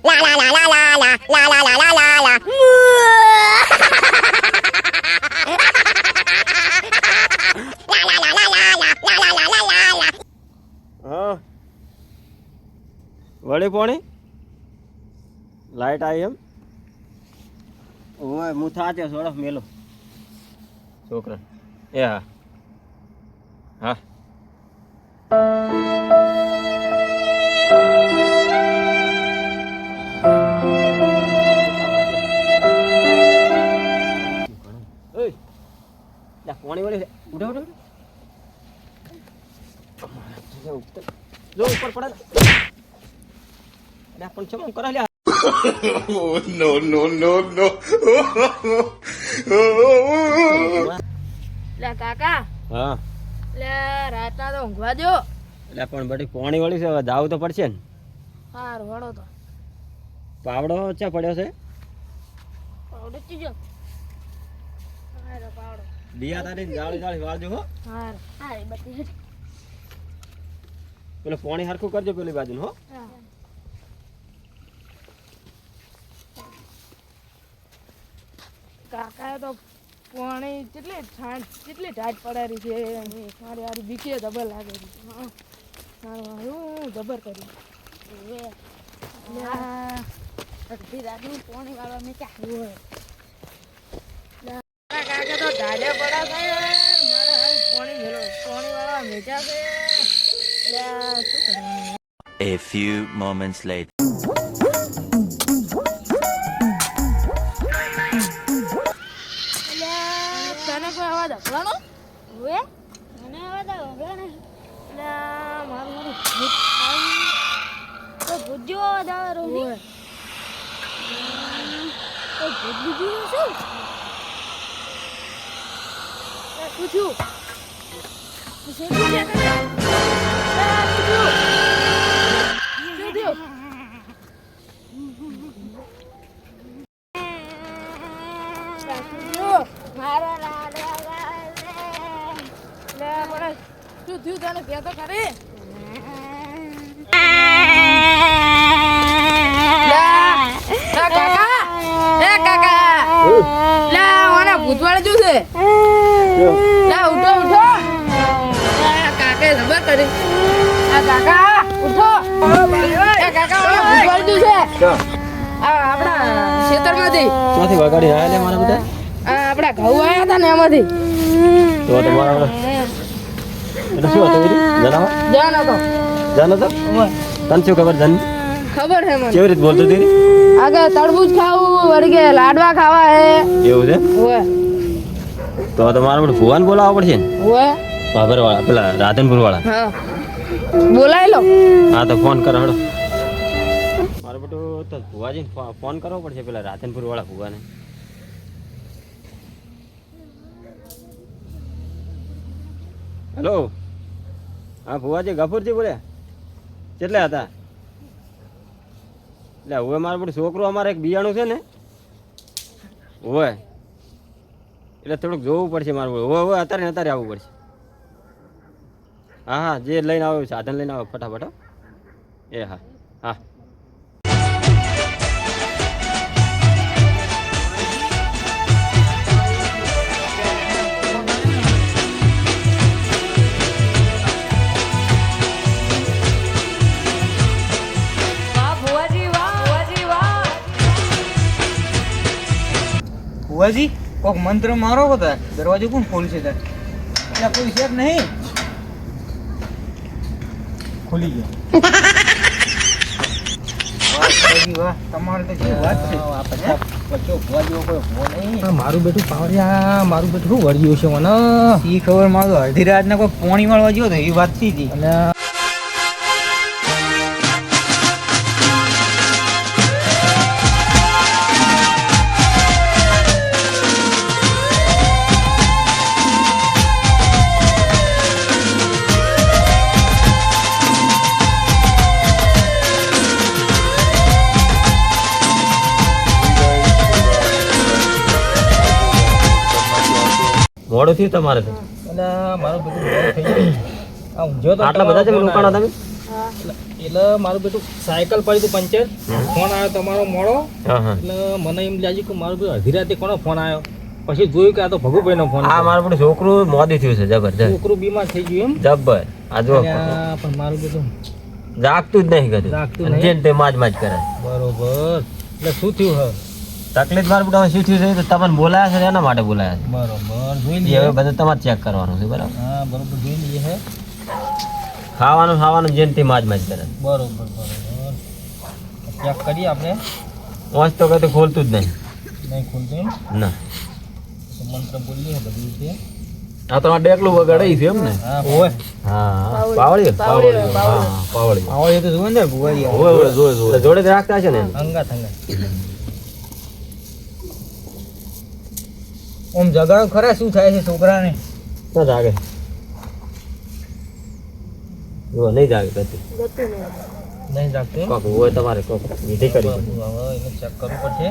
La la la la la la la la la la la la. La la la la la la la la la la la. હા વળી પોણી light આવી એમ ઓય હું થાચે સોડો મેલો છોકરા એ હા હા પોણી વળી ઉઠો ઉઠો જો ઉપર પડે ને પણ ચમ કરા લ્યા no, no, no, no. લે કાકા હા લે રાતના તો ઊંઘવા દો. એટલે પણ બધી પોણી વળી છે હવે જાવું તો પડશે ને હારું વળો તો પાવડો ચા પડ્યો છે પાવડો ચીજો હારો પાવડો દિયા તારી જાળી જાળી વાળજો હો હાર હારી બધી પેલો પોણી હરખું કરજો પેલી બાજુ હો હા કાકા તો પાણી કેટલી ટાઈટ પડારી છે મારી હારી બીકે જબર લાગે છે મારું જબર કર્યું અડધી રાતનું પાણી વાળવા મેં ચાલ્યું હોય કાકા તો ઢાઢે પડા છે મારે હાલ પાણી વાળવા મેચા છે શું કરવાનું A few moments later. તને કોઈ અવાજ હકવાનો હવે મને અવાજ આવે ને એટલે મારું ભૂત તો ભૂત જેવો અવાજ આવે રોહી તો ભૂત બીજું શું પૂછ્યું શું થયું તને કે તો ખરી ભૂતવાળ શું છે ઉઠો ઉઠો કાકે ખબર કરી કાકા ઉઠો કાકા ભૂતવાળ શું છે આપણા ખેતરમાંથી ક્યાંથી વગાડી આવ્યા લે મારા બધા આપણા ઘઉં આવ્યા હતા ને એમાંથી તો તમારા એટલે શું હતું જણાવો જાન હતો જાનો તો તને શું ખબર જાન ખબર છે મને કેવી રીતે બોલતો હતી આગળ તરબૂચ ખાવું વળી કે લાડવા ખાવા હે એવું છે ઓય તો તમારે બધું ભુવાને બોલાવવા પડશે ને ઓય ભાભર વાળા પેલા રાધનપુર વાળા હા બોલાય લો હા તો ફોન કરો હડો મારે બધું તો ભુવાજીને ફોન કરવો પડશે પેલા રાધનપુર વાળા ભુવાને હેલો હા ભુવાજી ગફુરજી બોલ્યા કેટલા હતા એટલે હવે મારે બધું છોકરો અમારે એક બિયાણું છે ને હોય એટલે થોડુંક જોવું પડશે મારે હવે અત્યારે આવવું પડશે હા હા જે લઈને આવો સાધન લઈને આવો ફટાફટ એ હા હા ભુવાજી કોક મંત્ર મારો બધા દરવાજો કોણ ખોલશે તાર એટલે કોઈ છે જ નહીં ખુલી ગયો વાહ ભુવાજી વાહ તમારે તો જે વાત છે મારું બેટું પાવડિયા મારું બેટું શું વળ્યું છે મને ઈ ખબર મારું અડધી રાતના કોઈ પોણી વાળવા ગયો તો એ વાત થઈ અને મોડું થયું તમારે તો મારું બધું થઈ ગયું આ ઊંઝો તો આટલા બધા છે રોકાણા તમે હા એટલે મારું બેટું સાયકલ પડી તું પંચર ફોન આવ્યો તમારો મોડો હા હા એટલે મને એમ લાગ્યું કે મારું બેટું અડધી રાતે કોનો ફોન આવ્યો પછી જોયું કે આ તો ભગુભાઈનો ફોન આ મારું બધું છોકરું મોદી થયું છે જબરજસ્ત છોકરું બીમાર થઈ ગયું એમ જબર આ જો અલ્યા, પણ મારું બેટું જાગતું જ નહીં કદું જાગતું અને નહીં. જેને તે માજ માજ કરે બરોબર એટલે શું થયું હવે તકલીફ મારું બેટા શું થયું છે તો તમને બોલાયા છે એના માટે બોલાયા બરોબર જોઈ છે લઈએ હવે બધું તમારે ચેક કરવાનું છે બરાબર હા બરોબર જોઈ લઈએ હે ખાવાનું જેને તે માજ માજ કરે બરોબર બરોબર ચેક કરીએ આપણે વાંચ તો કઈ ખોલતું જ નહીં નહીં ખુલતું એમ ના તો મંત્ર બોલીએ બધી રીતે આ તો ડેકલું વગાડાઈ છે એમ ને હા ઓય હા પાવળી હા પાવળી આવડે તો જોવે ને ભુવાજી ઓય ઓય જોય જોય જોડે જ રાખતા છે ને અંગાત અંગાત ઓમ જગાડો ખરા શું થાય છે છોકરાને ના જાગે જો નહીં જાગે કદી જતું નહીં નહીં જાગતું કોક હોય તમારે કોક વિધિ કરી હવે એને ચેક કરવું પડશે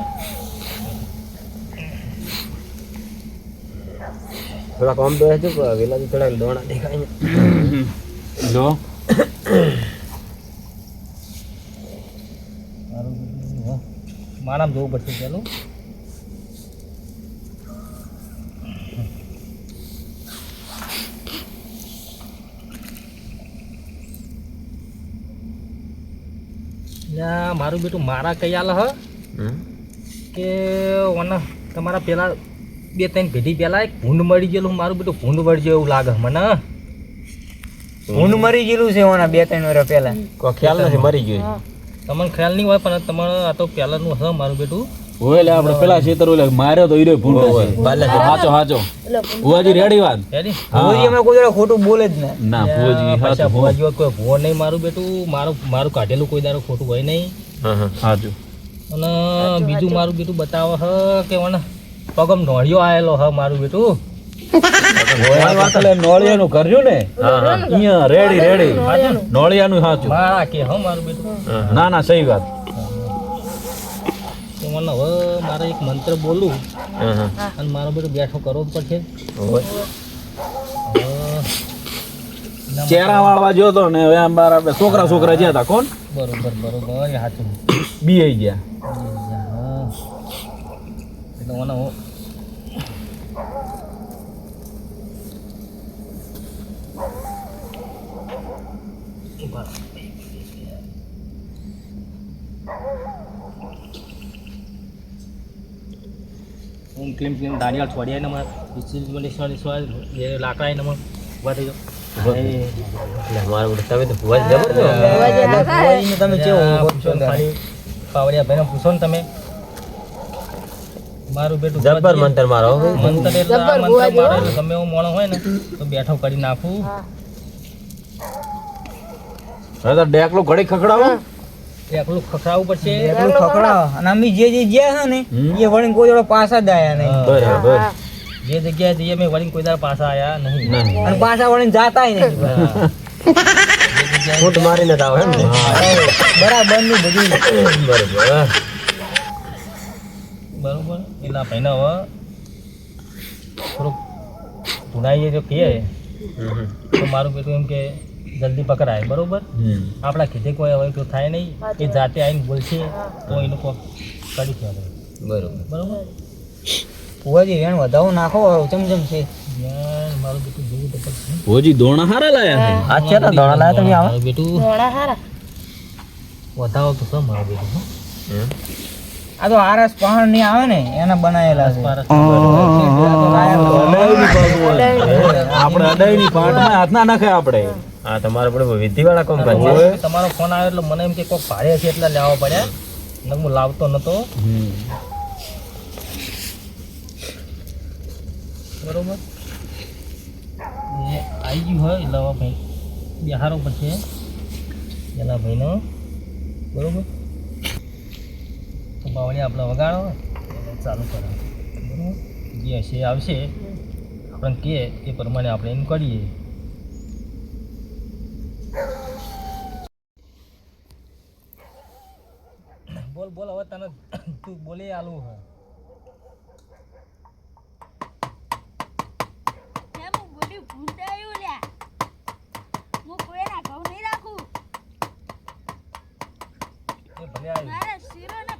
થોડા કોમ તો છે વેલાથી થોડા દોણા દેખાય ને જો મારામ જોવું પડશે ચાલો મારું બેટું મારા કઈ આલે હ કે ઓના તમારા પેલા 2-3 પેઢી પહેલા એક ભૂંડ મળી ગયેલું મારું બેટું ભૂંડ મળી ગયું એવું લાગે મને ભૂંડ મરી ગયેલું છે ઓના 2-3 વર્ષ પહેલા કોઈ ખ્યાલ નથી મરી ગયું તમને ખ્યાલ નહીં હોય પણ તમારે આ તો પહેલાનું હશે મારું બેટું ઓય લે આપણે પેલા ખેતર ઓલે માર્યો તો ઈરે ભૂંડો છે સાચો સાચો ભુવાજી રેડી વાત રેડી ભુવાજી અમે કોઈ દાડો ખોટું બોલે જ નહીં ના ભુવાજી પાછા સાચું ભુવાજી હોય કોઈ ભુવો નહીં મારું બેટું મારું કાઢેલું કોઈ દાડો ખોટું હોય નહીં સાચું અને બીજું મારું બેટું બતાવે હ કે મને પગમ નોળિયો આયેલો હ મારું બેટું નોળિયાનું કર્યું ને અહીંયા રેડી રેડી નોળિયાનું સાચું મારા કે હ મારું બેટું ના ના સહી વાત તો મને હવે મારે એક મંત્ર બોલું અને મારો બેટો બેઠો કરવો જ પડશે હવે ચહેરા વાળવા જો તો ને હવે આમ બાર આપણે છોકરા જ્યાં હતા કોણ બરોબર બરોબર એ સાચું બી આઈ ગયા હા એટલે મને હું હું ક્લીમ ક્લીમ દાનિયાળ છોડ્યા ને મને લાકડા ને મને ઉભા થઈ જાઓ મારું બેટું તમે તો ભુવા જબરજસ્ત તમે પાવડિયા ભાઈને પૂછો ને તમે મારું બેટું જબર મંતર મારો મંત્ર એટલે આ મંત્ર મારો એટલે ગમે એવું મોણો હોય ને તો બેઠો કરી નાખું હવે તો ડેકલું ઘડી ખખડાવો એકલું ખખડાવવું પડશે અને અમે જે ગયા છે ને એ વળીને કોઈ જોડે પાછા જ આયા નહીં બરાબર જે જગ્યાએ જઈએ મેં વળીને કોઈ દાડો પાછા આયા નહીં અને પાછા વળીને જાતાય નહીં ફૂટ મારીને જ આવે એમ ને બરાબર નું બધું બરોબર બરોબર એટલે આ ભાઈને હવે થોડુંક ધુનાઈએ જો કહીએ તો મારું બેટું એમ કે જલ્દી પકડાય બરોબર આપણા કીધે કોઈ હવે તો થાય નહીં એ જાતે આવીને બોલશે તો એનું કોઈ કરી કહેવાય બરોબર બરોબર ભુવાજી રેણ વધાવો નાખો ચમચમ છે મારું બેટું જોવું તો પડશે ભુવાજી દોણા હારા લાયા છે આ છે ને દોણા લાયા તમે આવો મારું બેટું ઘોડા હારા વધાવો તો શું મારું બેટું હો? આ તો આરસ પહાડ ની આવે ને એના બનાવેલા છે પારસ આપણે અડાઈની પાટમાં હાથ ના નાખે આપણે હા તમારે બધું વિધિ વાળા કોમ કરે તમારો ફોન આવ્યો એટલે મને એમ કે કોઈ ભાડે છે એટલે લેવા પડ્યા ને હું લાવતો નતો બરોબર એ આવી ગયું હોય એટલે હવે ભાઈ બિહારો પડશે પેલા ભાઈનો બરોબર તો બાવળી આપણે વગાડો એટલે ચાલુ કરો બરોબર જે હશે એ આવશે આપણને કહે એ પ્રમાણે આપણે એનું કરીએ બોલ બોલ હવે તને તું બોલે આલું હે કેમ હું બોલી ભૂંડાયું લ્યા હું કોઈના ઘઉં નહીં રાખું લે આય. મારે શીરો ને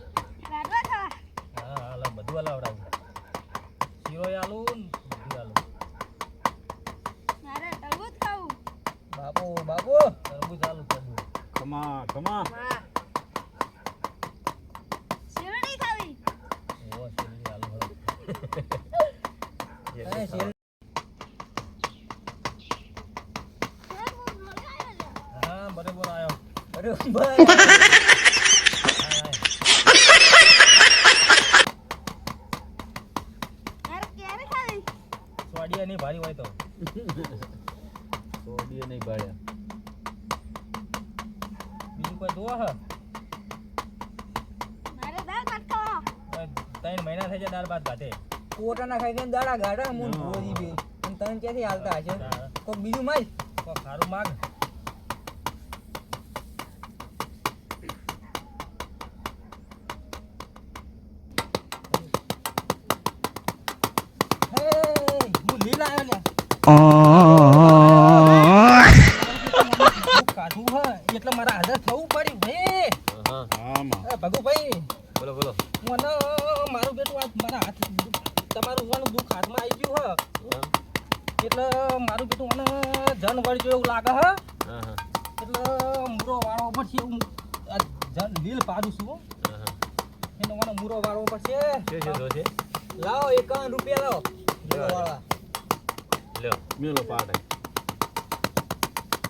લાડવા ખાવા. હા હાલ બધું હલાવડાવું શીરો આલું ને બધું આલું મારે તરબૂચ ખાવું. બાપુ બાપુ તરબૂચ આલું તરબૂચ ખમા ખમા શેરડી ખાવી. ઓ શીરો આલું હળો. અરે શેર હા બરાબર આવ્યો બરોબર મારે ક્યારે ખાવી. સ્વાડિયા નહીં ભારી હોય તો સોડીએ નહીં ભાળ્યા બીજું કોઈ જોવા હ મારે દાળ ભાત ખાવા. 3 મહિના થઈ જાય દાળ ભાત ઘાટે પોતાના ખાઈ ખાઈને દાડા ગાડા મૂન ભોજી બે અને તને ક્યાંથી હાલતા હશે કોક બીજું માલ તો ખારું માગ હે હું લીલા આવ્યો લ્યા કાઢું હ એટલે મારા હાજર થવું પડ્યું ભાઈ આમાં ભગુભાઈ બોલો બોલો મને મારું બેટું આ મારા હાથ તમારું વાનું દુઃખ હાથમાં આવી ગયું હ એટલે મારું બેટું મને જન વળજો એવું લાગે હ હા હા એટલે મૂરો વાળવો પડશે એવું આ જન લીલ પાડું છું હો. એટલે મને મૂરો વાળવો પડશે છે લાવો 51 રૂપિયા લાવો લીલો વાળા લ્યો મેલો પાટે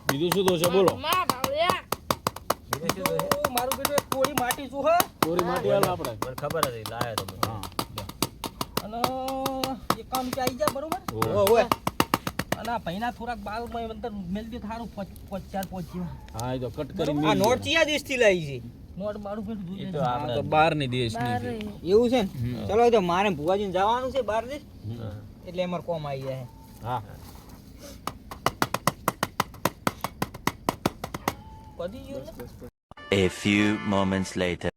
બીજું શું દોશે બોલો માં ભાવ્યા. બીજું મારું બેટું એક કોળી માટી છું હ ચોરી માટે હાલ આપણે મને ખબર હતી લાયા તમે હા અને 51 રૂપિયા આવી જાય બરોબર ઓય અને આ ભાઈના થોડાક બાલ અંદર મેલતી થારું 4 પહોંચ્યું હા એ તો કટ કરી આ નોટ ચિયા દેશથી લાવી છે નોટ મારું બેટું એ જોઈએ તો આ આપણે તો બહારની દેશની છે. એવું છે ને ચલો એ તો મારે ભુવાજીને જવાનું છે બહાર દેશ હા. એટલે અમારે કોમ આવી જાય હા પડી ગયું ને A few moments later.